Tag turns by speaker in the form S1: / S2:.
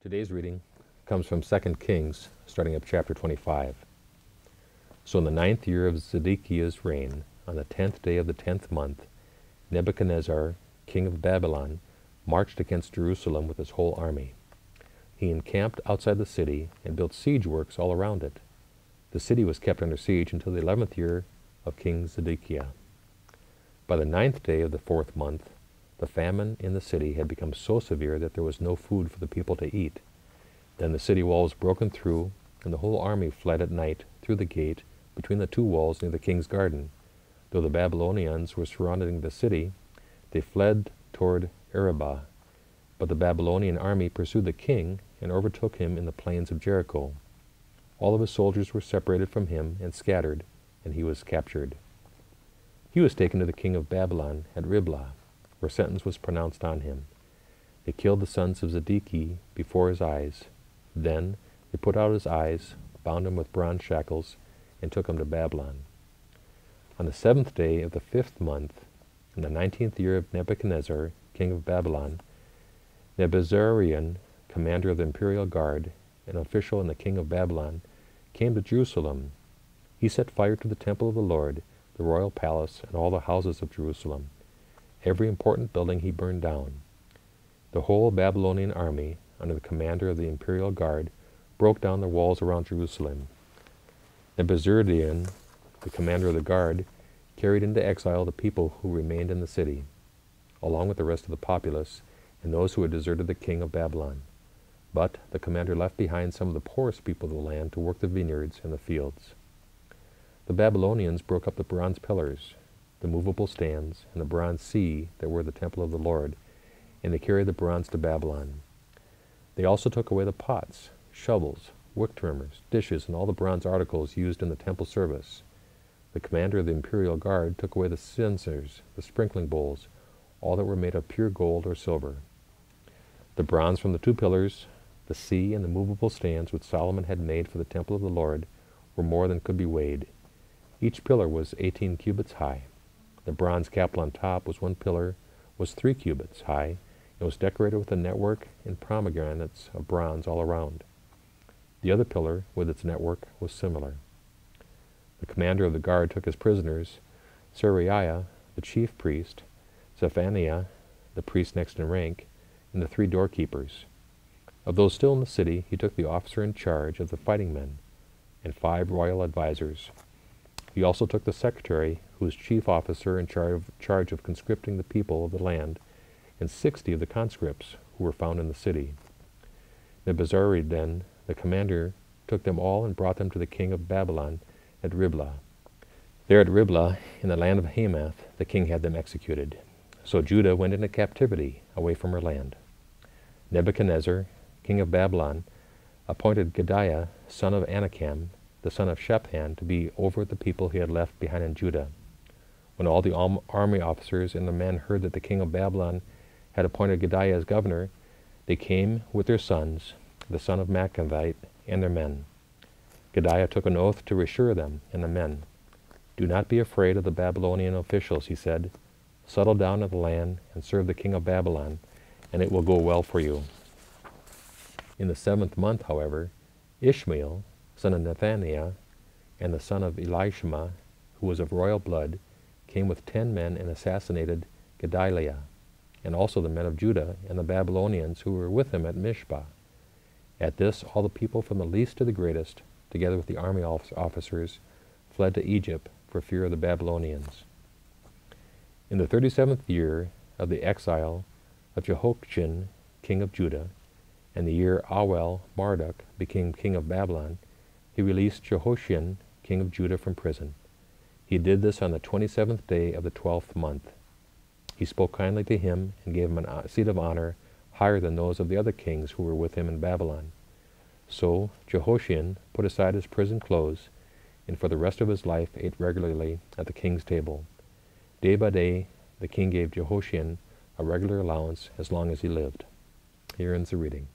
S1: Today's reading comes from 2 Kings, starting up chapter 25. So in the 9th year of Zedekiah's reign, on the 10th day of the 10th month, Nebuchadnezzar, king of Babylon, marched against Jerusalem with his whole army. He encamped outside the city and built siege works all around it. The city was kept under siege until the 11th year of King Zedekiah. By the 9th day of the 4th month, the famine in the city had become so severe that there was no food for the people to eat. Then the city wall was broken through, and the whole army fled at night through the gate between the two walls near the king's garden. Though the Babylonians were surrounding the city, they fled toward Arabah. But the Babylonian army pursued the king and overtook him in the plains of Jericho. All of his soldiers were separated from him and scattered, and he was captured. He was taken to the king of Babylon at Riblah, where sentence was pronounced on him. They killed the sons of Zedekiah before his eyes. Then they put out his eyes, bound him with bronze shackles, and took him to Babylon. On the 7th day of the 5th month, in the 19th year of Nebuchadnezzar, king of Babylon, Nebuzaradan, commander of the imperial guard, an official in the king of Babylon, came to Jerusalem. He set fire to the temple of the Lord, the royal palace, and all the houses of Jerusalem. Every important building he burned down. The whole Babylonian army, under the commander of the imperial guard, broke down the walls around Jerusalem. Nebuzaradan, the commander of the guard, carried into exile the people who remained in the city, along with the rest of the populace and those who had deserted the king of Babylon. But the commander left behind some of the poorest people of the land to work the vineyards and the fields. The Babylonians broke up the bronze pillars, the movable stands, and the bronze sea that were the temple of the Lord, and they carried the bronze to Babylon. They also took away the pots, shovels, wick trimmers, dishes, and all the bronze articles used in the temple service. The commander of the imperial guard took away the censers, the sprinkling bowls, all that were made of pure gold or silver. The bronze from the two pillars, the sea, and the movable stands which Solomon had made for the temple of the Lord were more than could be weighed. Each pillar was 18 cubits high. The bronze capital on top was 3 cubits high, and was decorated with a network and pomegranates of bronze all around. The other pillar, with its network, was similar. The commander of the guard took as prisoners Seraiah, the chief priest, Zephaniah, the priest next in rank, and the 3 doorkeepers. Of those still in the city, he took the officer in charge of the fighting men, and 5 royal advisers. He also took the secretary, who was chief officer in charge of conscripting the people of the land, and 60 of the conscripts who were found in the city. Nebuzaradan, the commander, took them all and brought them to the king of Babylon at Riblah. There at Riblah, in the land of Hamath, the king had them executed. So Judah went into captivity away from her land. Nebuchadnezzar, king of Babylon, appointed Gedaliah, son of Anakam, the son of Shaphan, to be over the people he had left behind in Judah. When all the army officers and the men heard that the king of Babylon had appointed Gedaliah as governor, they came with their sons, the son of Maccathite, and their men. Gedaliah took an oath to reassure them and the men. "Do not be afraid of the Babylonian officials," he said. "Settle down in the land and serve the king of Babylon, and it will go well for you." In the 7th month, however, Ishmael, son of Nethaniah, and the son of Elishama, who was of royal blood, came with 10 men and assassinated Gedaliah, and also the men of Judah and the Babylonians who were with him at Mizpah. At this, all the people from the least to the greatest, together with the army officers, fled to Egypt for fear of the Babylonians. In the 37th year of the exile of Jehoiachin, king of Judah, and the year Marduk became king of Babylon, he released Jehoiachin, king of Judah, from prison. He did this on the 27th day of the 12th month. He spoke kindly to him and gave him a seat of honor higher than those of the other kings who were with him in Babylon. So Jehoiachin put aside his prison clothes, and for the rest of his life ate regularly at the king's table. Day by day the king gave Jehoiachin a regular allowance as long as he lived. Here ends the reading.